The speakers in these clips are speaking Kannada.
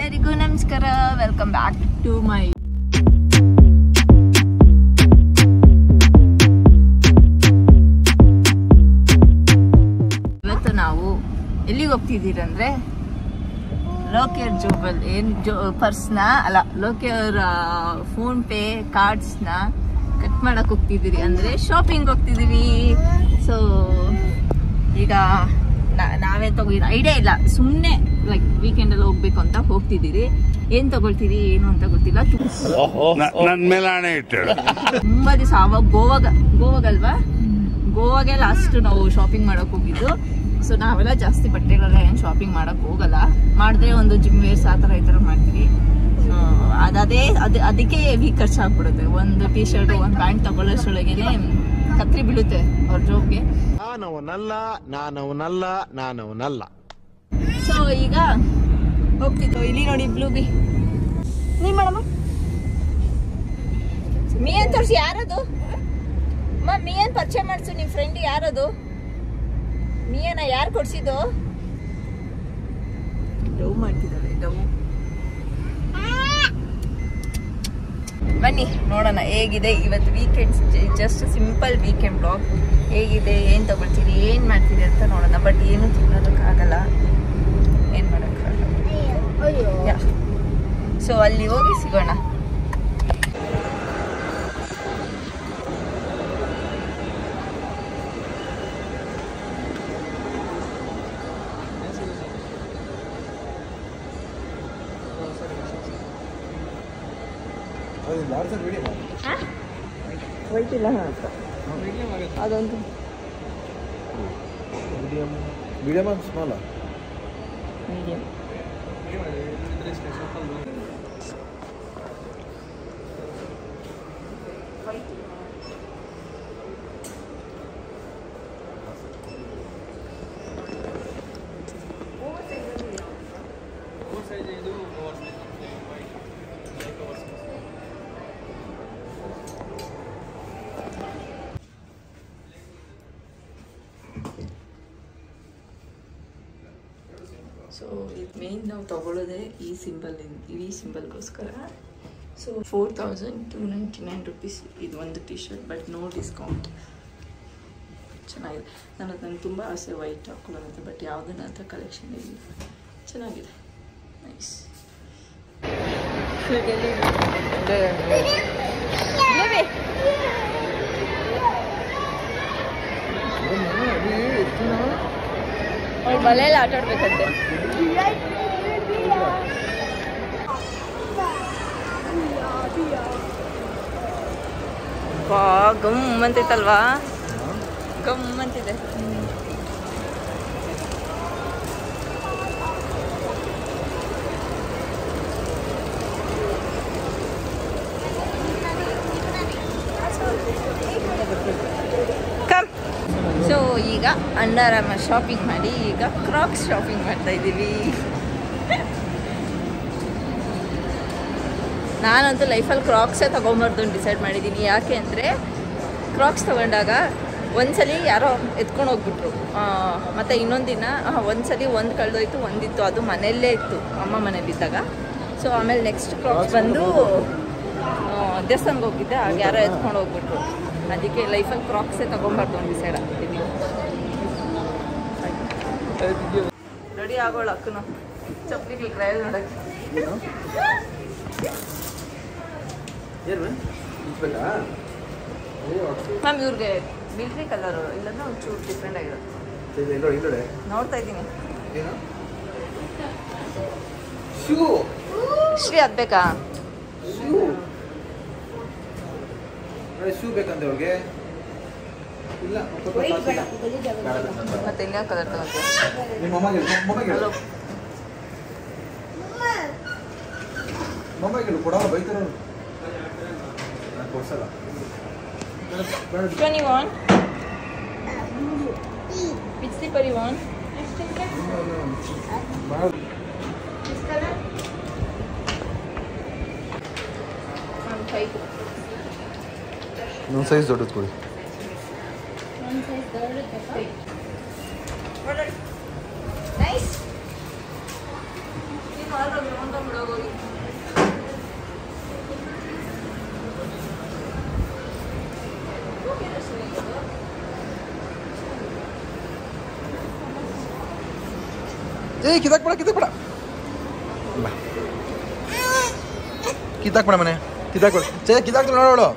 ಎಲ್ಲರಿಗೂ ನಮಸ್ಕಾರ, ವೆಲ್ಕಮ್ ಬ್ಯಾಕ್ ಟು ಮೈ ಇವತ್ತು ನಾವು ಎಲ್ಲಿಗೆ ಹೋಗ್ತಿದ್ದೀರಂದ್ರೆ ಲೋಕಿಯರ್ ಜೋಬಲ್ ಪರ್ಸ್ನ ಅಲ್ಲ, ಲೋಕಿಯರ್ ಫೋನ್ ಪೇ ಕಾರ್ಡ್ಸ್ನ ಕಟ್ ಮಾಡಕ್ ಹೋಗ್ತಿದ್ದೀರಿ, ಅಂದ್ರೆ ಶಾಪಿಂಗ್ ಹೋಗ್ತಿದ್ದೀವಿ. ಸೊ ಈಗ ನಾವೇ ತಗೋದು ಐಡಿಯಾ ಇಲ್ಲ, ಸುಮ್ಮನೆ ಲೈಕ್ ವೀಕೆಂಡ್ ಅಲ್ಲಿ ಹೋಗ್ಬೇಕು ಅಂತ ಹೋಗ್ತಿದ್ದೀರಿ. ಏನ್ ತಗೊಳ್ತೀರಿ ಏನು ಅಂತ ಗೊತ್ತಿಲ್ಲ. ತುಂಬಾ ದಿವಸ ಆವಾಗ ಗೋವಾಗಲ್ವಾ, ಗೋವಾಗೆ ಲಾಸ್ಟ್ ನಾವು ಶಾಪಿಂಗ್ ಮಾಡಕ್ ಹೋಗಿದ್ದು. ಸೊ ನಾವೆಲ್ಲ ಜಾಸ್ತಿ ಬಟ್ಟೆಗಳೆಲ್ಲ ಏನ್ ಶಾಪಿಂಗ್ ಮಾಡಕ್ ಹೋಗಲ್ಲ, ಮಾಡಿದ್ರೆ ಒಂದು ಜಿಮ್ ವೇರ್ಸ್ ಆ ತರ ಈ ತರ ಮಾಡ್ತೀವಿ. ಅದಕ್ಕೆ ವೀಕ್ ಖರ್ಚಾಗ್ಬಿಡುತ್ತೆ. ಒಂದು ಟೀ ಶರ್ಟ್ ಒಂದು ಪ್ಯಾಂಟ್ ತಗೊಳ್ಳೋಷ್ಟೊಳಗೇನೆ ಕತ್ರಿ ಬೀಳುತ್ತೆ ಅವ್ರ ಜೋಬ್ಗೆ. ನಾನವನಲ್ಲ. ಸೊ ಈಗ ಹೋಗ್ತಿದ್ದು. ಇಲ್ಲಿ ನೋಡಿ ಬ್ಲೂ ಬಿ. ನೀ ಮಾಡಮ್ಮ ಮೀ ಅಂತ ತೋರಿಸಿ. ಯಾರದು ಮೀ ಅಂತ ಪರಿಚಯ ಮಾಡ್ಸು ನಿಮ್ ಫ್ರೆಂಡ್. ಯಾರದು ಮೀಯನ ಯಾರು ಕೊಡ್ಸಿದ್ದು? ಡವ್ ಮಾಡ್ತಿದ್ದಾಳೆ, ಡವ್. ಬನ್ನಿ ನೋಡೋಣ ಹೇಗಿದೆ ಇವತ್ತು weekends. Just simple weekend blog. ಹೇಗಿದೆ, ಏನು ತಗೊಳ್ತೀರಿ, ಏನು ಮಾಡ್ತೀರಿ ಅಂತ ನೋಡೋಣ. ಬಟ್ ಏನು ತಿನ್ನೋದಕ್ಕಾಗಲ್ಲ, ಏನು ಮಾಡೋಕ್ಕಾಗಲ್ಲ. ಸೊ ಅಲ್ಲಿ ಹೋಗಿ ಸಿಗೋಣ. ಅದೊಂದು ಮೀಡಿಯಂ ಸ್ಮಾಲ್ ಮೀಡಿಯಂ. ಸೊ ಇದು ಮೇನ್ ನಾವು ತಗೊಳ್ಳೋದೇ ಈ ಸಿಂಬಲ್ಗೋಸ್ಕರ. ಸೊ 4299 rupees ಇದು ಒಂದು T shirt, but no discount. ಚೆನ್ನಾಗಿದೆ. ನನಗೆ ತುಂಬ ಆಸೆ ವೈಟ್ ಹಾಕೊಳ್ಳೋದಂತ, ಬಟ್ ಯಾವುದನ್ನ ಹತ್ರ ಕಲೆಕ್ಷನ್ ಇಲ್ಲ. ಚೆನ್ನಾಗಿದೆ, ನೈಸ್. ಅವ್ಳು ಮಲೆಯಲ್ಲಿ ಆಟ ಆಡ್ಬೇಕಂತೆ. ಗಮ್ ಅಂತಿತ್ತಲ್ವಾ, ಗಮ್ ಅಂತಿದೆ. ಸೊ ಈಗ ಅಂಡರ್ ಆರ್ಮರ್ ಶಾಪಿಂಗ್ ಮಾಡಿ ಈಗ ಕ್ರಾಕ್ಸ್ ಶಾಪಿಂಗ್ ಮಾಡ್ತಾ ಇದ್ದೀವಿ. ನಾನಂತೂ ಲೈಫಲ್ಲಿ ಕ್ರಾಕ್ಸೇ ತೊಗೊಂಬಾರ್ದು ಅಂತ ಡಿಸೈಡ್ ಮಾಡಿದ್ದೀನಿ. ಯಾಕೆ ಅಂದರೆ ಕ್ರಾಕ್ಸ್ ತೊಗೊಂಡಾಗ ಒಂದ್ಸಲಿ ಯಾರೋ ಎತ್ಕೊಂಡು ಹೋಗ್ಬಿಟ್ರು, ಮತ್ತು ಇನ್ನೊಂದು ದಿನ ಒಂದ್ಸಲಿ ಒಂದು ಕಳೆದೋಯ್ತು, ಒಂದಿತ್ತು, ಅದು ಮನೆಯಲ್ಲೇ ಇತ್ತು, ಅಮ್ಮ ಮನೇಲಿದ್ದಾಗ. ಸೊ ಆಮೇಲೆ ನೆಕ್ಸ್ಟ್ ಕ್ರಾಕ್ಸ್ ಬಂದು ದೇವಸ್ಥಾನಕ್ಕೆ ಹೋಗಿದ್ದೆ, ಆಗ ಯಾರೋ ಎತ್ಕೊಂಡು ಹೋಗ್ಬಿಟ್ರು. ಅದಕ್ಕೆ ಲೈಫಲ್ಲಿ ಕ್ರಾಕ್ಸೇ ತೊಗೊಂಬಾರ್ದು ಅಂತ ಡಿಸೈಡ್ ಆಗ್ತಿದ್ದೀನಿ. ರೆಡಿ ಆಗೋಳು ಅಕ್ಕನು ಚಪ್ಪಲಿಗೆ ಟ್ರಯಲ್ ನೋಡೋಕ್ಕೆ. ಮ್ಯಾಮ್ ಇವ್ರಿಗೆ ಮಿಲ್ಟ್ರಿ ಕಲರ್ ಇಲ್ಲಾಂದ್ರೆ ಒಂಚೂರು ಡಿಫ್ರೆಂಟ್ ಆಗಿರುತ್ತೆ. ನೋಡ್ತಾ ಇದ್ದೀನಿ. ಶ್ರೀ ಅದು ಬೇಕಾ? ಶೂ ಬೇಕಂದ್ರೆ ಅವ್ರಿಗೆ ಇಲ್ಲ. ಮತ್ತೆ ಇನ್ಯಾ ಕಲರ್ ತಗೊಂತೀವಿ? ಮೊಮ್ಮಗಳು ಕೊಡಲ್ಲ, ಬೈತಾರ ಕೊಡ್ಸಲ್ಲ. 21. Which slipper you want? This color? ಇನ್ನೊಂದು ಸೈಜ್ ದೊಡ್ಡದು ಕೊಡಿ. ನೈಸ್. ನೀನು ಆಲ್ರೆಡಿ ಒಂದು ಕಿತ್ತಾಕ್ಬೇಡ ಕಿತ್ತಾಕ್ಬೇಡ ಮನೆ ಕಿತ್ತಾಕ್ಬೇಡ ಕಿತ್ತಾಕ್ತು ನೋಡೋಳು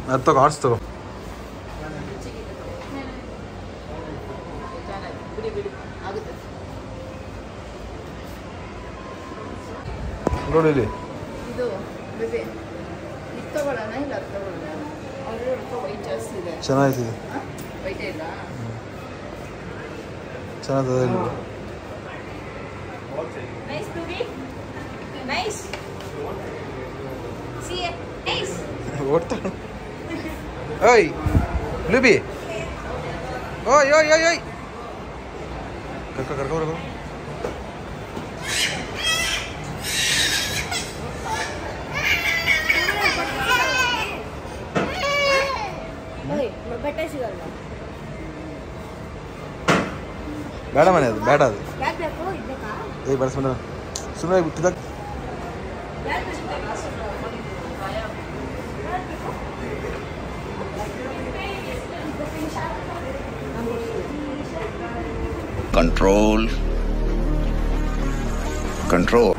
ಅದು ತಗೋ ಆರ್ಸ್ ತಗೋ ನೋಡಿ ಇಲ್ಲಿ ಇದು ಬೇಬಿ ಇದು ತಗೊಳ್ಳೋಣ ಇಲ್ಲ ಅದು ತಗೊಳ್ಳೋಣ ಅವ್ರ ವೈಟ್ ಜಾಸ್ತಿ ಇದೆ ಚೆನ್ನಾಗಿದೆ ವೈಟೇ ಇಲ್ಲ ಚೆನ್ನಾಗಿದೆ ನೈಸ್ ಬೇಬಿ ನೈಸ್ ಸಿ ನೈಸ್ ಓಡ್ತಾಳೆ ಓಯ್ ಬ್ಲೂಬಿ ಓಯ್ ಓಯ್ ಓಯ್ ಓಯ್ ಕರ್ಕೊ ಬೇಡ ಮನೆ ಅದು ಬೇಡ ಅದು ಏಯ್ ಬಳಸ್ಕೊಂಡ ಸುಮ್ಮನೆ ಬಿಟ್ಟಿದ್ದಾಗ Control.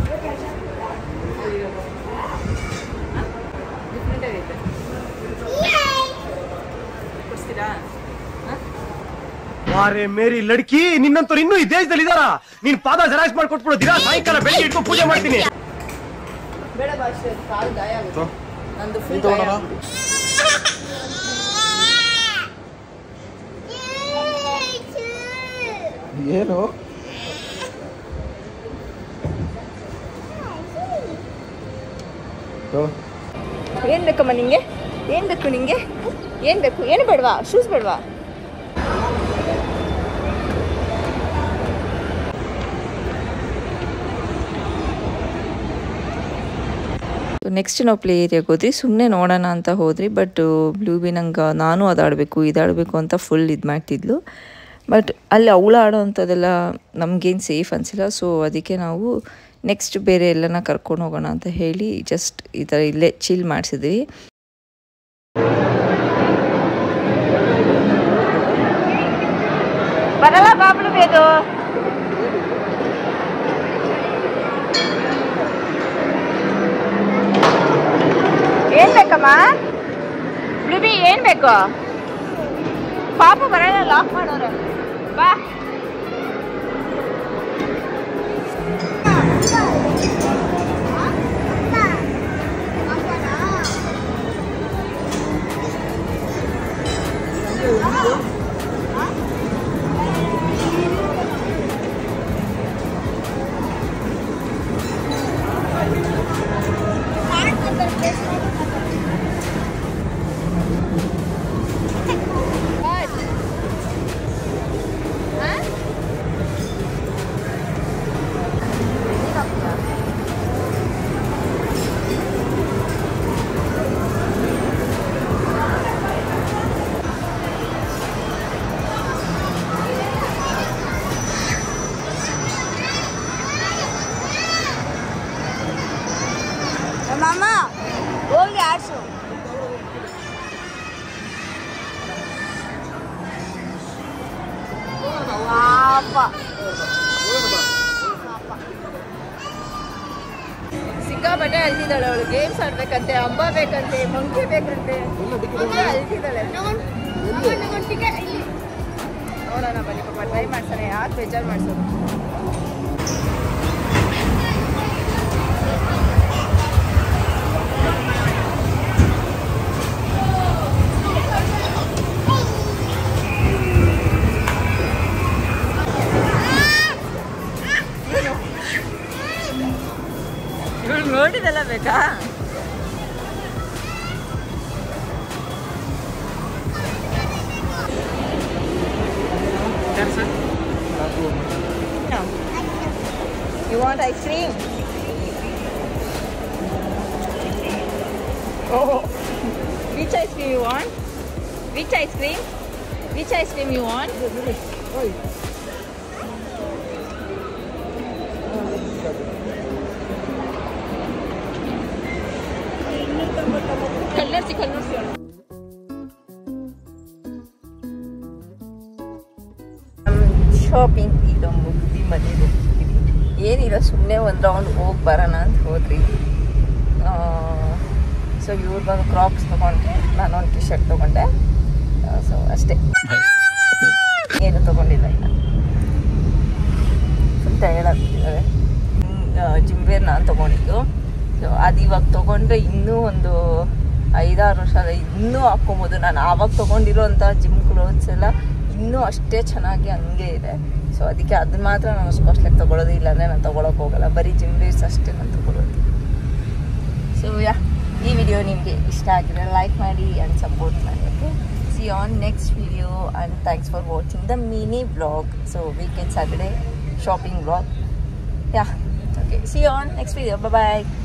ಅರೆ ಮೇರಿ ಲಡ್ಕಿ ನಿನ್ನಂತವ್ರು ಇನ್ನೂ ಈ ದೇಶದಲ್ಲಿ ಇದಾರ ನೀನ್ ಪಾದ ಜೆರಾಕ್ಸ್ ಮಾಡಿ ಕೊಟ್ಬಿಡು ದಿನ ಸಾಯಂಕಾಲ ಬೆಳಿಗ್ಗೆ ಇಟ್ಕೊಂಡು ಪೂಜೆ ಮಾಡ್ತೀನಿ ಬೇಡ ಭಾಷೆ ಕಾಲು ಗಾಯ ಆಗುತ್ತೆ ನಂದು ಫುಲ್ ಏನು ಏನ್ ಬೇಕಮ್ಮ ನಿಂಗೆ ಏನ್ ಬೇಕು ನಿಂಗೆ ಏನ್ ಬೇಕು ಏನು ಬೇಡವಾ ಶೂಸ್ ಬೇಡವಾ ನೆಕ್ಸ್ಟ್ ನಾವು ಪ್ಲೇ ಏರಿಯಾಗೆ ಹೋದ್ರಿ ಸುಮ್ಮನೆ ನೋಡೋಣ ಅಂತ ಹೋದ್ರಿ ಬಟ್ ಬ್ಲೂಬಿ ನಂಗೆ ನಾನು ಅದಾಡಬೇಕು ಇದಾಡಬೇಕು ಅಂತ ಫುಲ್ ಇದು ಮಾಡ್ತಿದ್ಲು ಬಟ್ ಅಲ್ಲಿ ಅವಳು ಆಡೋ ಅಂಥದ್ದೆಲ್ಲ ನಮಗೇನು ಸೇಫ್ ಅನಿಸಿಲ್ಲ ಸೊ ಅದಕ್ಕೆ ನಾವು ನೆಕ್ಸ್ಟ್ ಬೇರೆ ಎಲ್ಲನ ಕರ್ಕೊಂಡು ಹೋಗೋಣ ಅಂತ ಹೇಳಿ ಜಸ್ಟ್ ಈ ಥರ ಇಲ್ಲೇ ಚಿಲ್ ಮಾಡಿಸಿದ್ವಿ ಬರಲ್ಲ ಬಾಬಳು ಬೇದು ಏನ್ ಬೇಕಮ್ಮ ಬ್ಲೂಬಿ ಏನ್ ಬೇಕು ಪಾಪ ಬರಲ್ಲ ಲಾಕ್ ಮಾಡೋರು ಬಾ ಮಾಮ ಹೋಗಿ ಆಡ್ಸು ಸಿಕ್ಕಾಪಟ್ಟೆ ಅಳ್ತಿದ್ದಾಳೆ ಅವಳು ಗೇಮ್ಸ್ ಆಡ್ಬೇಕಂತೆ ಅಂಬ ಬೇಕಂತೆ ಮಂಕಿ ಬೇಕಂತೆ ಅಳ್ತಿದ್ದಾಳೆ ನೋಡೋಣ ಬನ್ನಿ ಪಾಪ ಟ್ರೈ ಮಾಡ್ತಾನೆ ಯಾಕೆ ಬೇಜಾರು ಮಾಡ್ಸೋದು ನೋಡಿದೆಲ್ಲ ಬೇಕಾ You want ice cream? Oh, which ice cream you want? Which ice cream? Which ice cream you want? ಏನಿಲ್ಲ, ಸುಮ್ಮನೆ ಒಂದು ರೌಂಡ್ ಹೋಗಿ ಬರೋಣ ಅಂತ ಹೋದ್ರಿ. ಸೊ ಇವ್ರು ಬಂದು ಕ್ರಾಪ್ಸ್ ತೊಗೊಂಡ್ರೆ, ನಾನೊಂದು ಟಿ ಶರ್ಟ್ ತೊಗೊಂಡೆ. ಸೊ ಅಷ್ಟೇ, ಏನು ತೊಗೊಂಡಿಲ್ಲ. ಇಲ್ಲ ಫುಲ್ ಟಯರ್ಡ್ ಆಗ್ತಿದ್ದಾರೆ. ಜಿಮ್ವೇರ್ ನಾನು ತೊಗೊಂಡಿದ್ದು. ಸೊ ಅದು ಇವಾಗ ತೊಗೊಂಡ್ರೆ ಇನ್ನೂ ಒಂದು 5-6 ವರ್ಷ ಇನ್ನೂ ಹಾಕ್ಕೊಬೋದು. ನಾನು ಆವಾಗ ತೊಗೊಂಡಿರೋಂಥ ಜಿಮ್ ಕ್ಲೋತ್ಸ್ ಎಲ್ಲ ಇನ್ನೂ ಅಷ್ಟೇ ಚೆನ್ನಾಗಿ ಹಂಗೆ ಇದೆ. ಸೊ ಅದಕ್ಕೆ ಅದನ್ನ ಮಾತ್ರ ನಾನು ಅಷ್ಟು ಕಾಸ್ಟ್ಲಿಗೆ ತೊಗೊಳೋದು, ಇಲ್ಲಾಂದರೆ ನಾನು ತೊಗೊಳಕ್ಕೆ ಹೋಗಲ್ಲ. ಬರೀ ಜಿಮ್ ವೇರ್ಸ್ ಅಷ್ಟೇ ನಾನು ತೊಗೊಳೋದು. ಸೊ ಈ ವಿಡಿಯೋ ನಿಮಗೆ ಇಷ್ಟ ಆಗಿದ್ರೆ ಲೈಕ್ ಮಾಡಿ ಆ್ಯಂಡ್ ಸಪೋರ್ಟ್ ಮಾಡಿ. Okay, see you on next video and thanks for watching the mini vlog. So weekend Saturday shopping vlog. Okay, see you on next video. Bye bye.